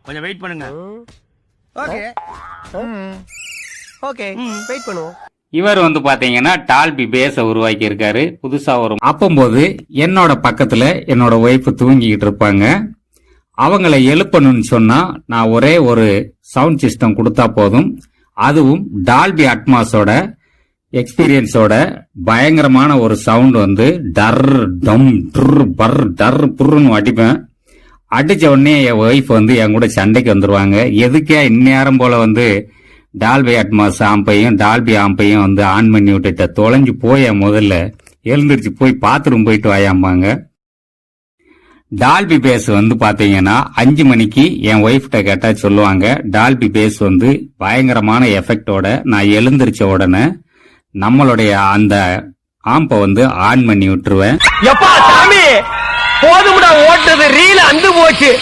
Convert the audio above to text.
கொஞ்சம் வெயிட் பண்ணுங்க. Okay okay wait பண்ணுவோம். இவர் வந்து பாத்தீங்கன்னா டால்பி பேஸ உருவாக்கி இருக்காரு புதுசா ஒரு. அப்பம்போது என்னோட பக்கத்துல என்னோட ஒய்ஃப் தூங்கிக்கிட்டு இருப்பாங்க. அவங்கள எழுப்பணும்னு சொன்னா நான் ஒரே ஒரு சவுண்ட் சிஸ்டம் கொடுத்தா போதும். அதுவும் டால்பி அட்மாஸோட எக்ஸ்பீரியன்ஸோட பயங்கரமான ஒரு சவுண்ட் வந்து டர் டம் ட்ரு பர் டர் புர்ன்னு அடிப்பேன். அடிச்ச உடனே என் ஒய்ஃப் வந்து என் கூட சண்டைக்கு வந்துருவாங்க. எதுக்கே இந்நேரம் போல வந்து டால்பி அட்மாஸ் ஆம்பையும் டால்பி ஆம்பையும் வந்து ஆன் பண்ணி விட்டுட்ட, தொலைஞ்சு போய முதல்ல எழுந்திருச்சு போய் பாத்ரூம் போயிட்டு வாயாம்பாங்க. டால்பி பேஸ் வந்து பாத்தீங்கன்னா 5 மணிக்கு என் ஒய்ஃப்ட கேட்டா சொல்லுவாங்க, டால்பி பேஸ் வந்து பயங்கரமான எஃபெக்டோட நான் எழுந்திருச்ச உடனே நம்மளுடைய அந்த ஆம்பை வந்து ஆன் பண்ணி விட்டுருவேன். எப்பா சாமி போதும்டா, ஓட்டது ரீல அந்து போச்சு.